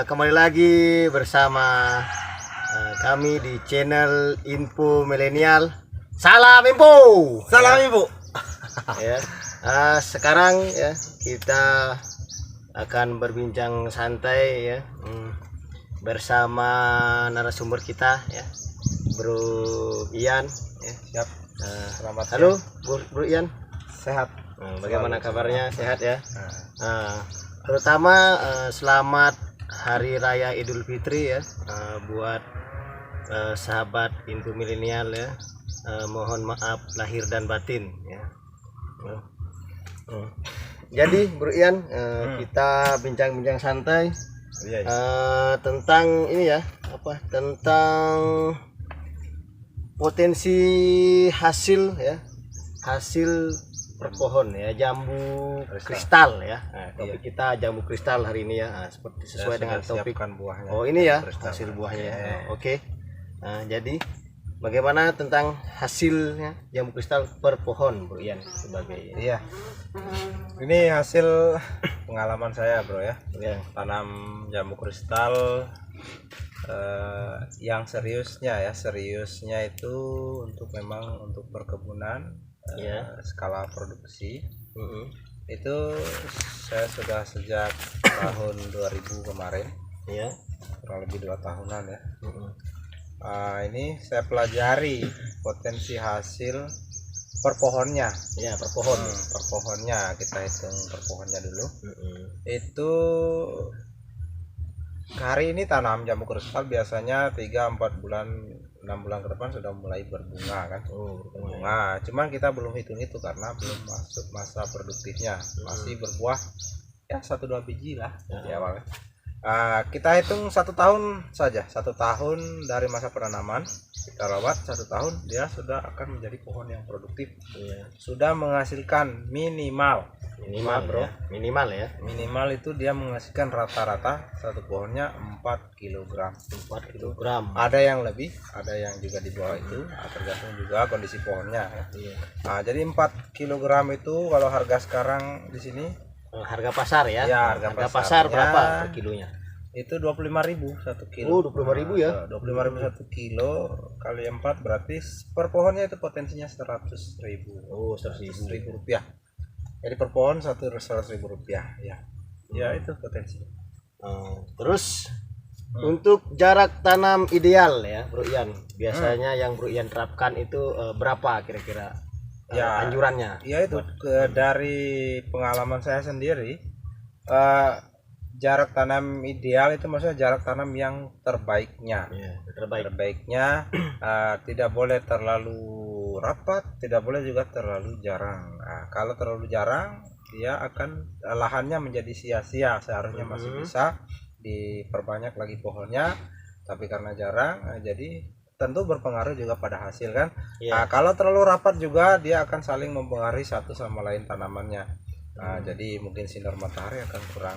Kembali lagi bersama kami di channel Info Milenial. Salam Info. Salam Ibu. Ya, sekarang ya kita akan berbincang santai ya bersama narasumber kita ya, Bro Ian. Ya. Siap. Selamat Halo, siang. Bro Ian. Sehat. Bagaimana kabarnya? Sehat ya? Nah, Terutama selamat Hari Raya Idul Fitri ya buat sahabat Info Milenial ya. Mohon maaf lahir dan batin ya. Jadi Bro Ian, kita bincang-bincang santai iya. tentang ini ya, tentang potensi hasil ya, hasil perpohon ya, jambu kristal ya. Topik kita jambu kristal hari ini ya, seperti sesuai dengan topik buahnya. Oh ini ya Kristal. hasil buahnya. Iya. Oke. Jadi bagaimana tentang hasilnya jambu kristal per pohon, Bro Ian sebagai Iya. Ini hasil pengalaman saya, Bro ya. ya. Tanam jambu kristal yang seriusnya itu memang untuk perkebunan skala produksi. Itu saya sudah sejak tahun 2000 kemarin Ya. kurang lebih 2 tahunan ya. Ini saya pelajari potensi hasil per pohonnya Ya, per pohon. per pohonnya kita hitung per pohonnya dulu. Itu hari ini tanam jambu kristal biasanya 3-4 bulan 6 bulan ke depan sudah mulai berbunga kan. Berbunga, cuman kita belum hitung itu karena belum masuk masa produktifnya, masih berbuah ya 1-2 biji lah di awalnya. Kita hitung 1 tahun saja, 1 tahun dari masa penanaman kita rawat 1 tahun, dia sudah akan menjadi pohon yang produktif. Sudah menghasilkan minimal bro ya. Minimal itu dia menghasilkan rata-rata satu pohonnya 4 kg. 4 kg. Ada yang lebih, ada yang juga di bawah itu, tergantung juga kondisi pohonnya ya. Jadi 4 kg itu kalau harga sekarang di sini Harga pasar ya. Ya, harga pasar berapa per kilonya? Itu 25.000 1 kilo. 25.000 ya. 25.000 1 kilo kali 4 berarti per pohonnya itu potensinya 100.000. 100.000 rupiah. Jadi per pohon 100.000 rupiah ya. Ya itu potensi. Terus untuk jarak tanam ideal ya, Bro Ian. Biasanya yang Bro Ian terapkan itu berapa kira-kira anjurannya? Ya itu dari pengalaman saya sendiri, jarak tanam ideal itu maksudnya jarak tanam yang terbaiknya. Terbaiknya tidak boleh terlalu rapat, tidak boleh juga terlalu jarang. Kalau terlalu jarang dia akan lahannya menjadi sia-sia, seharusnya masih bisa diperbanyak lagi pohonnya, tapi karena jarang jadi tentu berpengaruh juga pada hasil kan. Kalau terlalu rapat juga dia akan saling mempengaruhi satu sama lain tanamannya. Jadi mungkin sinar matahari akan kurang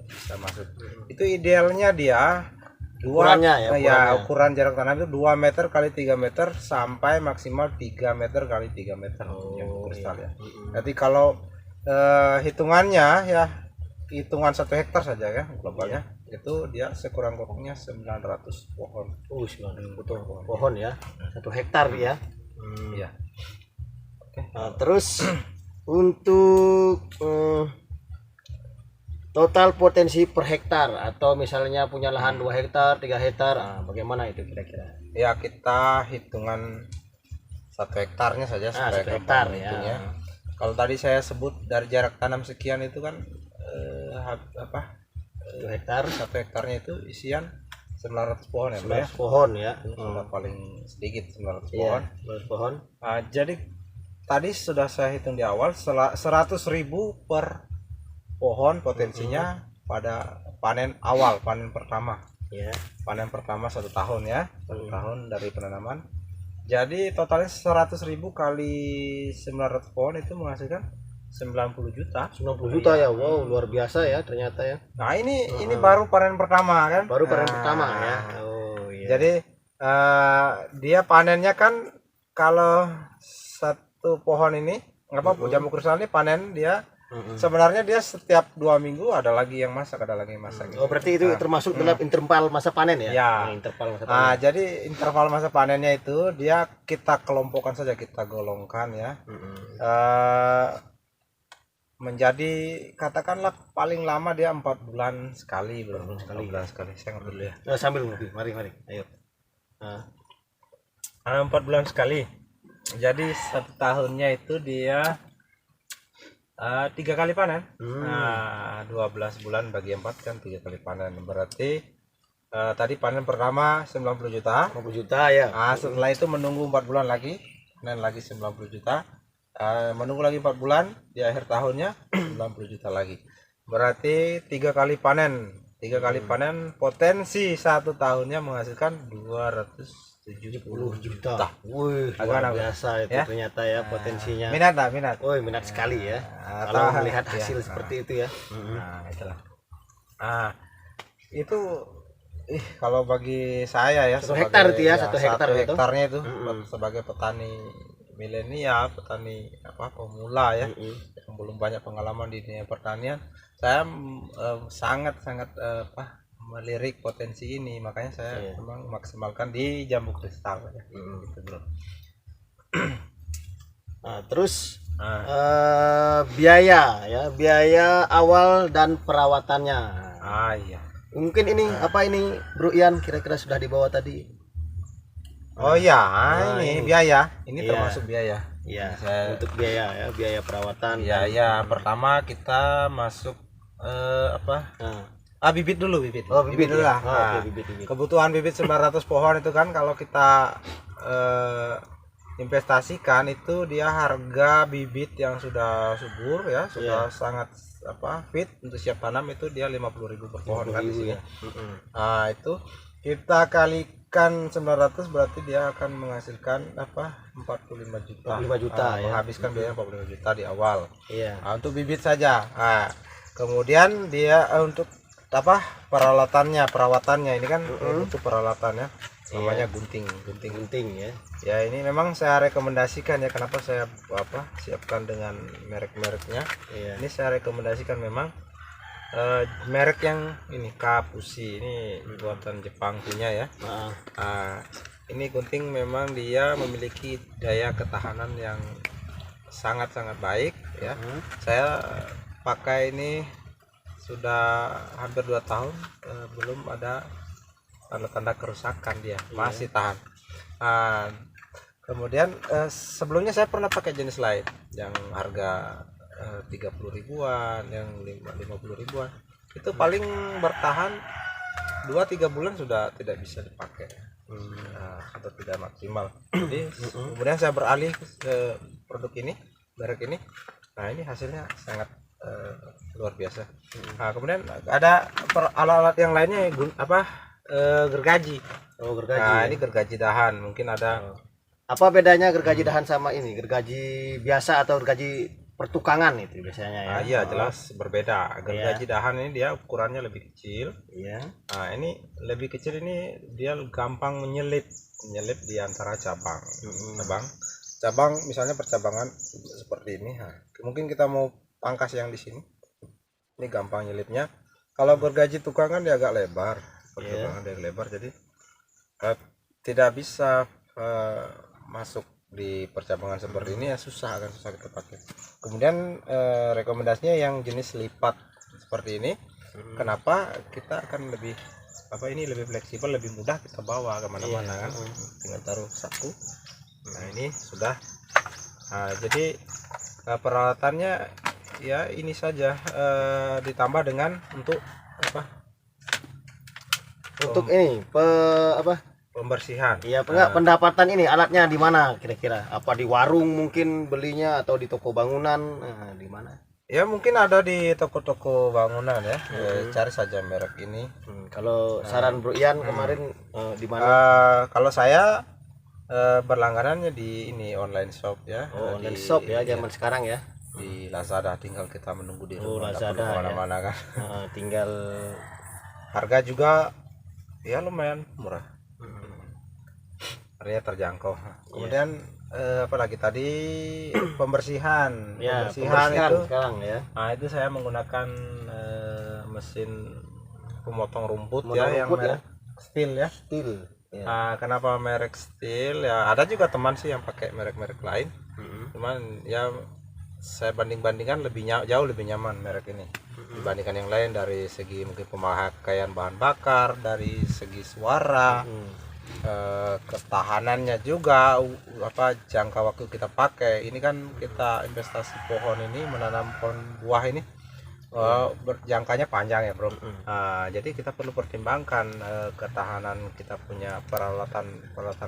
bisa masuk. Itu idealnya dia ukuran jarak tanam itu 2 meter kali 3 meter sampai maksimal 3 meter kali 3 meter jambu kristal ya. Jadi kalau hitungannya ya, hitungan 1 hektar saja ya globalnya, itu dia sekurang-kurangnya 900 pohon. 900 pohon ya, 1 hektar ya. Iya. Terus untuk total potensi per hektar, atau misalnya punya lahan 2 hektar 3 hektar, bagaimana itu kira-kira? Ya kita hitungan 1 hektarnya saja supaya 1 hektar ya. Kalau tadi saya sebut dari jarak tanam sekian itu kan 1 hektar, 1 hektarnya itu isian 900 pohon ya, 900 pohon ya. Sudah paling sedikit 900 Iya, pohon. 900 pohon. Jadi tadi sudah saya hitung di awal 100.000 per pohon potensinya pada panen awal, panen pertama. Panen pertama 1 tahun ya, 1 tahun dari penanaman. Jadi totalnya 100.000 kali 900 pohon itu menghasilkan 90 juta. 90 juta ya. Wow, luar biasa ya ternyata ya. Nah, ini baru panen pertama kan? Baru panen pertama ya. Jadi dia panennya kan kalau 1 pohon ini jambu kristal ini panen dia sebenarnya dia setiap 2 minggu ada lagi yang masak, gitu. Oh, berarti itu termasuk dalam interval masa panen ya? Ya. Interval masa panen. Jadi interval masa panennya itu dia kita kelompokkan saja, kita golongkan ya. Menjadi katakanlah paling lama dia 4 bulan sekali, belum sekali. Saya ngambil dulu ya. Sambil ngopi, mari. Ayo. 4 bulan sekali. Jadi 1 tahunnya itu dia 3 kali panen. 12 bulan bagi 4 kan 3 kali panen. Berarti tadi panen pertama 90 juta. 50 juta ya. Setelah itu menunggu 4 bulan lagi, panen lagi 90 juta. Menunggu lagi 4 bulan, di akhir tahunnya 90 juta lagi. Berarti 3 kali panen. 3 kali panen, potensi 1 tahunnya menghasilkan 270 juta. Wih, luar biasa itu ya? Ternyata ya potensinya. Minat. Minat sekali ya. Kalau melihat hasil seperti itu ya. Itulah. Itu kalau bagi saya ya, 1 hektar itu ya, 1 hektar itu. Hektarnya itu sebagai petani milenial, petani pemula ya, yang belum banyak pengalaman di dunia pertanian, saya sangat melirik potensi ini, makanya saya memang maksimalkan di jambu kristal ya. Gitu, bro. Terus biaya awal dan perawatannya. Iya. Mungkin ini Bro Ian kira-kira sudah dibawa tadi. Ini biaya. Ini termasuk biaya. Iya. Untuk biaya perawatan. Biaya pertama kita masuk bibit dulu, bibit. Bibit dulu lah. Bibit. Kebutuhan bibit 900 pohon itu kan kalau kita investasikan itu dia harga bibit yang sudah subur ya, sudah sangat fit untuk siap tanam itu dia 50.000 per pohon kan di sini. Itu kita kalikan 900 berarti dia akan menghasilkan 45 juta. 45 juta ya. Menghabiskan biaya 45 juta di awal. Iya. Untuk bibit saja. Kemudian dia untuk perawatannya ini kan untuk peralatannya namanya gunting ya. Ya, ini memang saya rekomendasikan ya, kenapa saya siapkan dengan merek-mereknya. Ini saya rekomendasikan memang merek yang ini Kapusi, ini buatan Jepang punya ya. Ini gunting memang dia memiliki daya ketahanan yang sangat-sangat baik ya. Saya pakai ini sudah hampir 2 tahun, belum ada tanda-tanda kerusakan, dia masih tahan. Kemudian sebelumnya saya pernah pakai jenis lain yang harga 30 ribuan, yang 50 ribuan, itu paling bertahan 2-3 bulan sudah tidak bisa dipakai, atau tidak maksimal. Jadi kemudian saya beralih ke produk ini, merek ini. Ini hasilnya sangat luar biasa. Kemudian ada alat-alat yang lainnya, gergaji. Gergaji. Ini gergaji dahan, mungkin ada. Apa bedanya gergaji dahan sama ini? Gergaji biasa atau gergaji pertukangan itu biasanya ya? Iya, jelas berbeda. Gergaji dahan ini dia ukurannya lebih kecil. Iya. Ini lebih kecil, ini dia gampang menyelip di antara cabang. Cabang misalnya percabangan seperti ini. Mungkin kita mau pangkas yang di sini. Ini gampang nyelipnya. Kalau gergaji tukangan dia agak lebar. Percabangan dia lebar, jadi tidak bisa masuk di percabangan seperti ini, ya akan susah kita pakai. Kemudian rekomendasinya yang jenis lipat seperti ini. Kenapa? Kita akan lebih lebih fleksibel, lebih mudah kita bawa kemana-mana kan, tinggal taruh saku. Ini sudah. Jadi peralatannya ya ini saja, ditambah dengan untuk ini pembersihan. Iya, pendapatan ini alatnya di mana kira-kira? Apa di warung mungkin belinya atau di toko bangunan? Di mana? Ya mungkin ada di toko-toko bangunan ya. Cari saja merek ini. Kalau saran Bro Ian kemarin di mana? Kalau saya berlangganannya di ini online shop ya. Online shop ya, zaman sekarang ya. Di Lazada, tinggal kita menunggu di rumah. Lazada mana-mana kan. Tinggal harga juga ya lumayan murah. Harganya terjangkau. Kemudian apalagi tadi pembersihan. Ya, Pembersihan itu sekarang ya. nah itu saya menggunakan mesin pemotong rumput Pemotong yang rumput merek Steel ya. Steel. Ya. Kenapa merek Steel ya, ada juga teman sih yang pakai merek-merek lain. Cuman ya saya banding-bandingkan jauh lebih nyaman merek ini dibandingkan yang lain, dari segi mungkin pemakaian bahan bakar, dari segi suara, ketahanannya juga, jangka waktu kita pakai. Ini kan kita investasi pohon ini, menanam pohon buah ini jangkanya panjang ya bro. Jadi kita perlu pertimbangkan ketahanan kita punya peralatan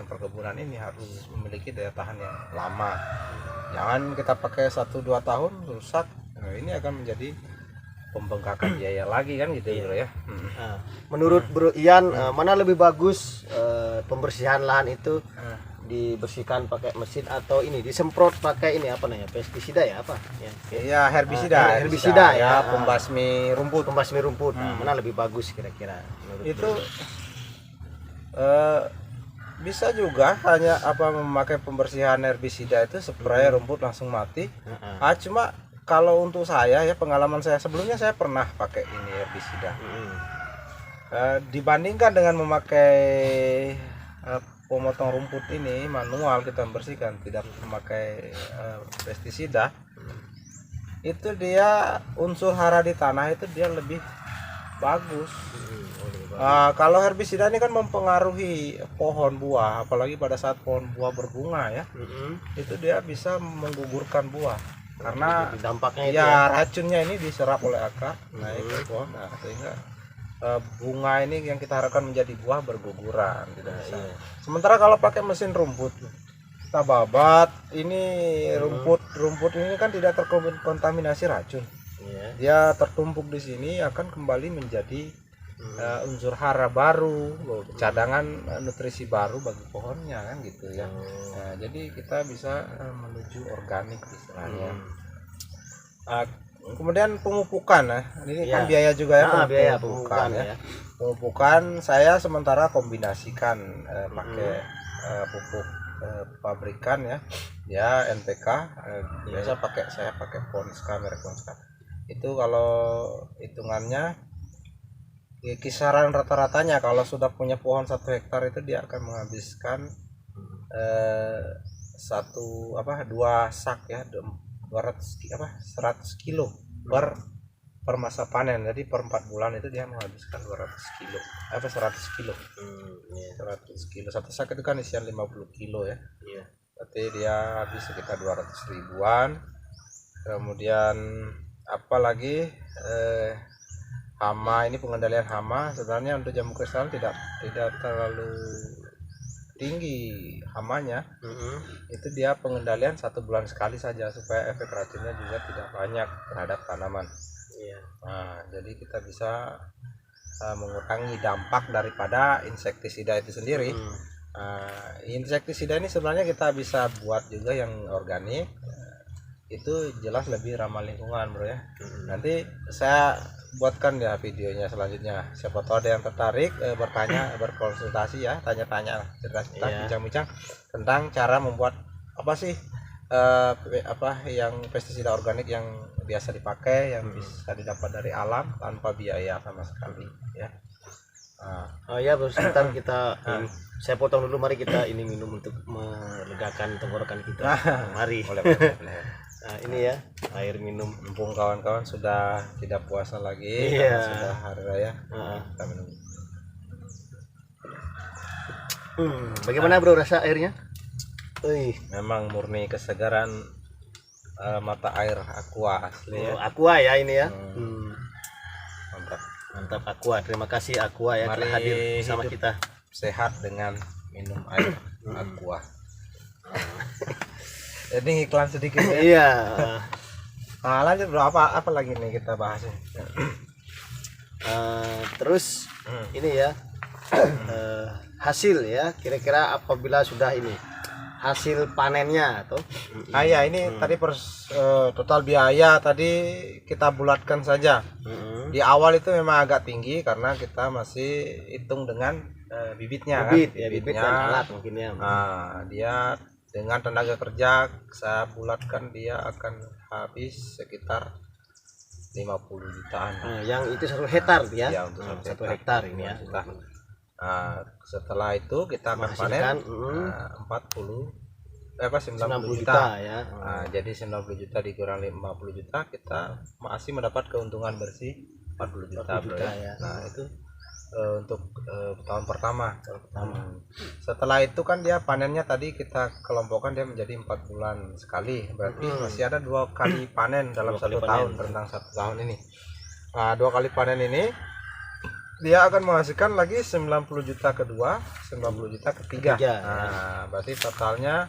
perkebunan ini harus memiliki daya tahan yang lama. Jangan kita pakai 1-2 tahun rusak. Ini akan menjadi pembengkakan biaya lagi kan gitu bro ya. Menurut Bro Ian, mana lebih bagus pembersihan lahan itu dibersihkan pakai mesin atau ini disemprot pakai ini apa namanya, pestisida ya apa ya? Iya, herbisida ya, pembasmi rumput. Mana lebih bagus kira-kira itu bisa juga hanya memakai pembersihan herbisida itu spray rumput langsung mati. Cuma kalau untuk saya ya, pengalaman saya sebelumnya, saya pernah pakai ini herbisida. Dibandingkan dengan memakai pemotong rumput ini manual, kita membersihkan tidak memakai pestisida, itu dia unsur hara di tanah itu dia lebih bagus. Kalau herbisida ini kan mempengaruhi pohon buah, apalagi pada saat pohon buah berbunga ya, itu dia bisa menggugurkan buah karena dampaknya ya, racunnya ini diserap oleh akar naik ke pohon, sehingga bunga ini yang kita harapkan menjadi buah berguguran tidak bisa. Sementara kalau pakai mesin rumput kita babat ini, rumput ini kan tidak terkontaminasi racun. Dia tertumpuk di sini akan kembali menjadi unsur hara baru, cadangan nutrisi baru bagi pohonnya kan gitu ya. Jadi kita bisa menuju organik istilahnya. Kemudian pemupukan ini kan biaya juga ya, biaya pemupukan ya. Pemupukan saya sementara kombinasikan pakai pupuk pabrikan ya NPK, biasa saya pakai Ponska, merek Ponska. Itu kalau hitungannya kisaran rata-ratanya kalau sudah punya pohon 1 hektar itu dia akan menghabiskan 2 sak ya, 100 kilo per masa panen. Jadi per 4 bulan itu dia menghabiskan 100 kilo. 100 kilo. 1 sak itu kan isian 50 kilo ya. Berarti dia habis sekitar 200 ribuan. Kemudian apalagi hama, ini pengendalian hama. Sebenarnya untuk jambu kristal tidak terlalu tinggi hamanya. Itu dia pengendalian 1 bulan sekali saja supaya efek racunnya juga tidak banyak terhadap tanaman. Jadi kita bisa mengurangi dampak daripada insektisida itu sendiri. Insektisida ini sebenarnya kita bisa buat juga yang organik, itu jelas lebih ramah lingkungan bro ya. Nanti saya buatkan ya videonya selanjutnya, siapa tahu ada yang tertarik bertanya, berkonsultasi ya, tanya-tanya, cerita-cerita, bincang-bincang tentang cara membuat apa sih yang pestisida organik yang biasa dipakai, yang bisa didapat dari alam tanpa biaya sama sekali ya. Bro, sebentar kita saya potong dulu, mari kita ini minum untuk melegakan tenggorokan kita. Mari. Boleh. Ini ya air minum, mumpung kawan-kawan sudah tidak puasa lagi, sudah hari raya. Kita minum. Bagaimana bro rasa airnya? Memang murni kesegaran mata air Aqua asli ya. Aqua ya ini ya. Mantap Aqua. Terima kasih Aqua ya telah hadir bersama kita. Sehat dengan minum air Aqua. Jadi iklan sedikit ya. Iya. Lanjut bro, apa lagi nih kita bahas ya? Terus ini ya hasil ya, kira-kira apabila sudah ini hasil panennya atau ini tadi total biaya tadi kita bulatkan saja. Di awal itu memang agak tinggi karena kita masih hitung dengan bibitnya bibit dan alat mungkin ya. Dia Dengan tenaga kerja saya bulatkan dia akan habis sekitar 50 jutaan. Yang itu 1 hektar ya? Ya, untuk 1 hektar ini ya. Setelah itu kita akan panen 90 juta ya. Jadi 90 juta dikurangi 50 juta, kita masih mendapat keuntungan bersih 40 juta, 40 juta ya. Nah itu untuk tahun pertama. Setelah itu kan dia panennya tadi kita kelompokkan dia menjadi 4 bulan sekali, berarti masih ada 2 kali panen dalam 1 tahun, rentang 1 tahun ini. 2 kali panen ini dia akan menghasilkan lagi 90 juta kedua, 90 juta ketiga. Berarti totalnya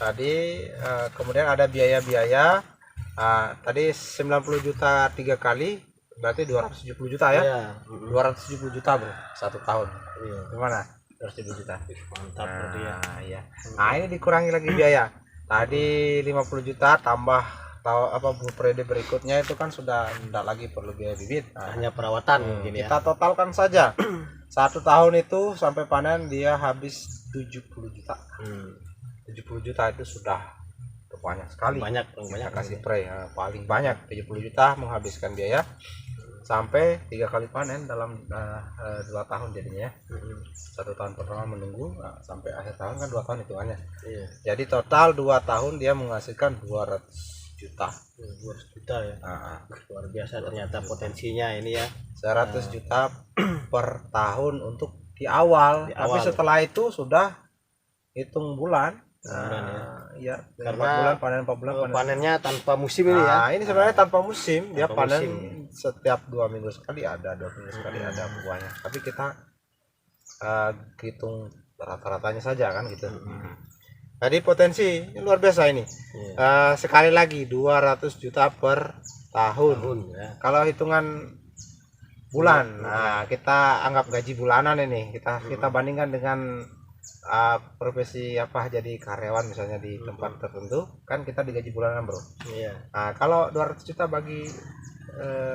tadi kemudian ada biaya-biaya tadi 90 juta 3 kali, berarti 270 juta ya. 270 juta bro, 1 tahun. Gimana? 270 juta. Mantap berarti ya. Iya. Ini dikurangi lagi biaya. Tadi 50 juta tambah periode berikutnya itu kan sudah tidak lagi perlu biaya bibit. Hanya perawatan mungkin ya. Kita totalkan saja. 1 tahun itu sampai panen dia habis 70 juta. 70 juta itu sudah banyak sekali. Banyak kita kasih spray paling banyak 70 juta menghabiskan biaya sampai 3 kali panen dalam 2 tahun jadinya. 1 tahun pertama menunggu sampai akhir tahun kan 2 tahun hitungannya. Jadi total 2 tahun dia menghasilkan 200 juta. 200 juta ya. Luar biasa ternyata potensinya ini ya. 100 juta per tahun untuk di awal. Tapi setelah itu sudah hitung bulan. Ya, karena 4 bulan panennya tanpa musim ini ya. Ini sebenarnya tanpa musim, dia panen setiap 2 minggu sekali ada, 2 minggu sekali ada buahnya. Tapi kita hitung rata-ratanya saja kan gitu. Jadi potensi ini luar biasa ini. Sekali lagi 200 juta per tahun. Ya. Kalau hitungan bulan, kita anggap gaji bulanan ini. Kita bandingkan dengan profesi jadi karyawan misalnya di tempat tertentu, kan kita digaji bulanan bro. Kalau 200 juta bagi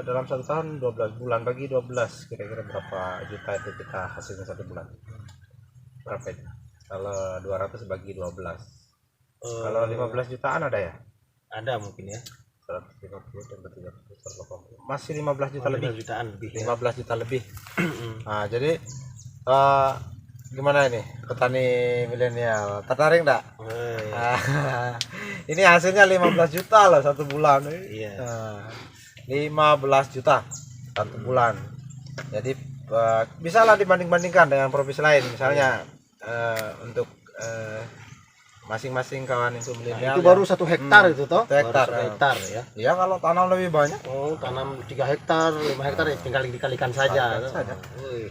dalam 1 tahun 12 bulan, bagi 12 kira-kira berapa juta itu kita hasilnya 1 bulan? Berapa itu? Kalau 200 bagi 12 kalau 15 jutaan ada ya? Ada mungkin ya. 150 tambah 30 180 masih 15 juta lebih. 15 juta lebih. Jadi gimana ini petani milenial, tertarik enggak? Ini hasilnya 15 juta loh 1 bulan. 15 juta 1 bulan. Jadi bisalah dibanding-bandingkan dengan profesi lain misalnya. Untuk masing-masing kawan itu milenial itu baru 1 hektar itu toh? 1 hektar. 1 hektar ya. Ya kalau tanam lebih banyak. Tanam 3 hektar, 5 hektar ya tinggal dikalikan saja.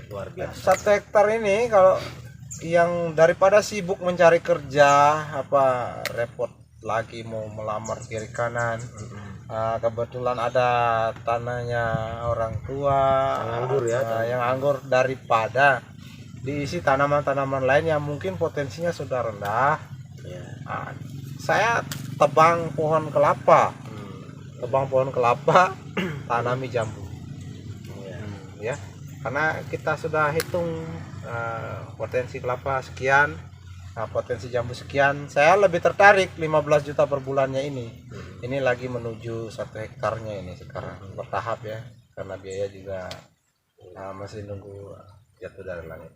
Luar biasa. 1 hektar ini kalau yang daripada sibuk mencari kerja repot lagi mau melamar kiri kanan. Kebetulan ada tanahnya orang tua yang anggur daripada diisi tanaman-tanaman lain yang mungkin potensinya sudah rendah. Saya tebang pohon kelapa, tanami jambu. Ya, karena kita sudah hitung potensi kelapa sekian, potensi jambu sekian. Saya lebih tertarik 15 juta per bulannya ini. Ini lagi menuju 1 hektarnya ini sekarang bertahap ya, karena biaya juga masih nunggu jatuh dari langit.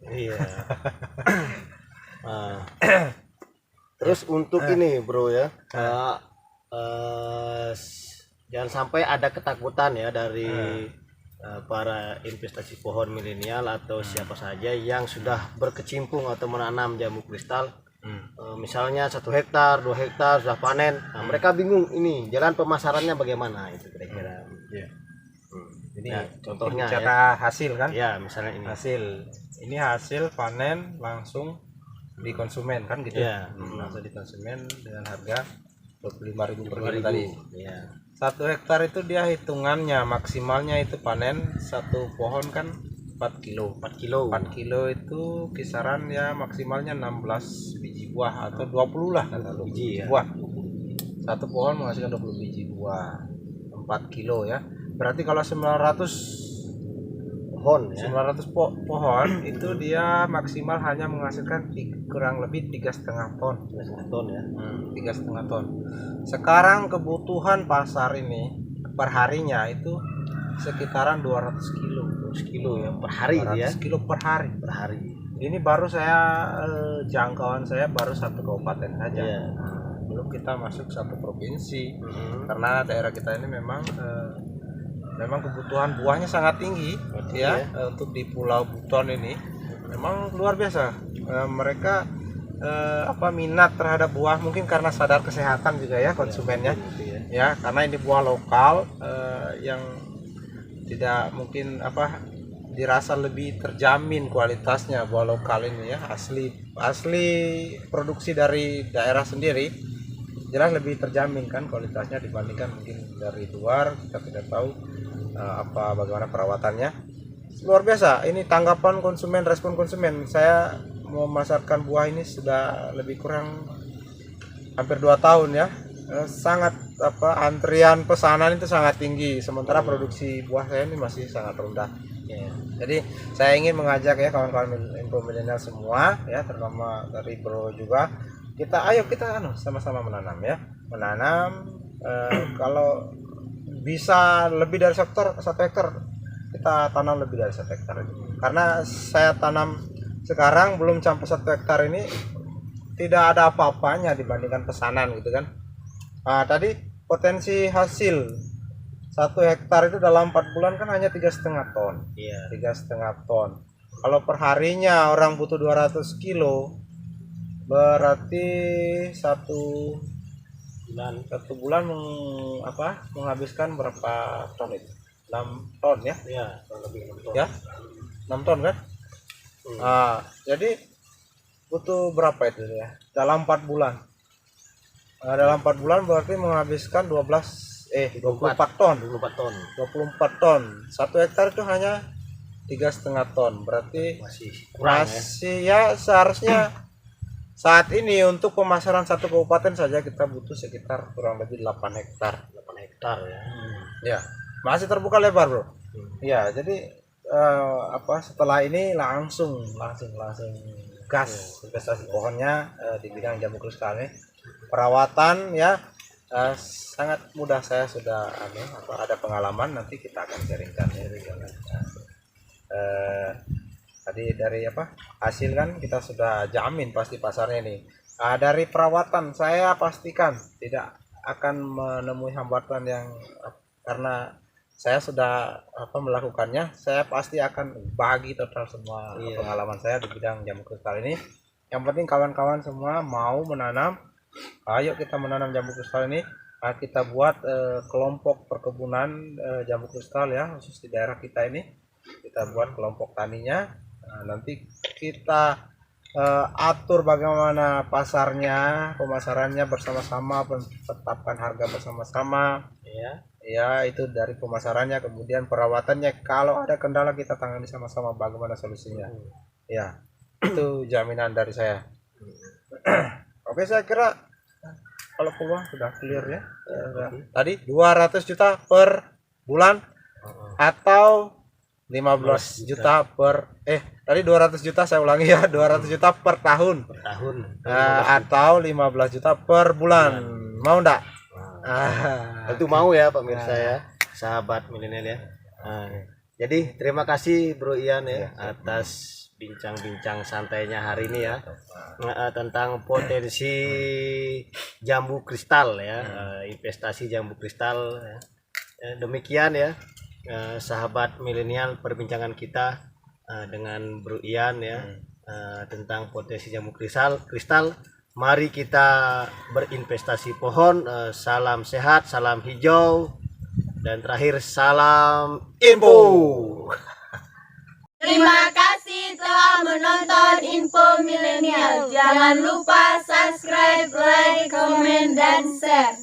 Terus untuk ini bro ya, jangan sampai ada ketakutan ya dari para investasi pohon milenial atau siapa saja yang sudah berkecimpung atau menanam jambu kristal. Misalnya 1 hektar, 2 hektar sudah panen, mereka bingung ini jalan pemasarannya bagaimana itu kira-kira. Ini contohnya cara hasil kan? Ya, misalnya ini. Ini hasil panen langsung di konsumen kan gitu. Langsung di konsumen dengan harga 25.000 per kilo tadi. 1 hektar itu dia hitungannya maksimalnya itu panen 1 pohon kan 4 kilo. 4 kilo itu kisaran ya maksimalnya 16 biji buah atau 20 lah, 20 biji buah. 1 pohon menghasilkan 20 biji buah. 4 kilo ya. Berarti kalau 900 pohon ya. 900 pohon itu dia maksimal hanya menghasilkan kurang lebih 3,5 ton. 3,5 ton ya. 3,5 ton. Sekarang kebutuhan pasar ini perharinya itu sekitaran 200 kilo. 200 kilo ya per hari 200 ya. kilo per hari. Per hari. Ini baru saya jangkauan saya baru satu kabupaten saja. Iya. Belum kita masuk satu provinsi. Karena daerah kita ini memang kebutuhan buahnya sangat tinggi ya. Untuk di Pulau Buton ini memang luar biasa. Mereka minat terhadap buah mungkin karena sadar kesehatan juga ya konsumennya. Ya, karena ini buah lokal yang tidak mungkin dirasa lebih terjamin kualitasnya. Buah lokal ini ya asli produksi dari daerah sendiri, jelas lebih terjamin kan kualitasnya dibandingkan mungkin dari luar. Kita tidak tahu bagaimana perawatannya. Luar biasa ini tanggapan konsumen, respon konsumen. Saya memasarkan buah ini sudah lebih kurang hampir 2 tahun ya. Sangat antrian pesanan itu sangat tinggi, sementara produksi buah saya ini masih sangat rendah ya. Jadi saya ingin mengajak ya kawan-kawan info milenial semua ya, terutama dari Bro juga, ayo kita sama-sama menanam ya, kalau bisa lebih dari 1 hektar kita tanam lebih dari 1 hektar, karena saya tanam sekarang belum sampai 1 hektar ini tidak ada apa-apanya dibandingkan pesanan gitu kan. Tadi potensi hasil 1 hektar itu dalam 4 bulan kan hanya 3,5 ton. Iya. 3,5 ton. Kalau perharinya orang butuh 200 kilo, berarti satu bulan menghabiskan berapa ton itu? 6 ton ya? Iya, lebih 6 ton. Ya, 6 ton kan? Jadi butuh berapa itu ya? Dalam 4 bulan. Dalam 4 bulan berarti menghabiskan 24 ton. 24 ton. 1 hektar itu hanya 3,5 ton. Berarti masih kurang ya. Seharusnya saat ini untuk pemasaran satu kabupaten saja kita butuh sekitar kurang lebih 8 hektar. 8 hektar ya. Ya, masih terbuka lebar, Bro. Ya, jadi setelah ini langsung gas investasi pohonnya di bidang jambu kristal ini. Perawatan ya sangat mudah, saya sudah ada pengalaman, nanti kita akan sharingkan ya. Tadi dari hasil kan kita sudah jamin pasti pasarnya ini. Dari perawatan saya pastikan tidak akan menemui hambatan yang, karena saya sudah melakukannya. Saya pasti akan bagi total semua pengalaman saya di bidang jambu kristal ini. Yang penting kawan-kawan semua mau menanam, ayo kita menanam jambu kristal ini. Kita buat kelompok perkebunan jambu kristal ya, khusus di daerah kita ini. Kita buat kelompok taninya. Nanti kita atur bagaimana pasarnya, pemasarannya bersama-sama, tetapkan harga bersama-sama. Ya, itu dari pemasarannya, kemudian perawatannya. Kalau ada kendala kita tangani sama-sama bagaimana solusinya. Ya, itu jaminan dari saya. Oke, saya kira kalau peluang sudah clear ya. Tadi 200 juta per bulan atau 15 juta tadi 200 juta, saya ulangi ya, 200 juta per tahun. Atau 15 juta per bulan. Mau enggak? Tentu mau ya pemirsa ya, sahabat milenial ya. Jadi terima kasih Bro Ian ya atas bincang-bincang santainya hari ini ya, tentang potensi jambu kristal ya, investasi jambu kristal ya. Demikian ya sahabat milenial perbincangan kita dengan Bro Ian ya, tentang potensi jambu kristal. Mari kita berinvestasi pohon. Salam sehat, salam hijau, dan terakhir salam info. Terima kasih telah menonton Info Milenial. Jangan lupa subscribe, like, komen, dan share.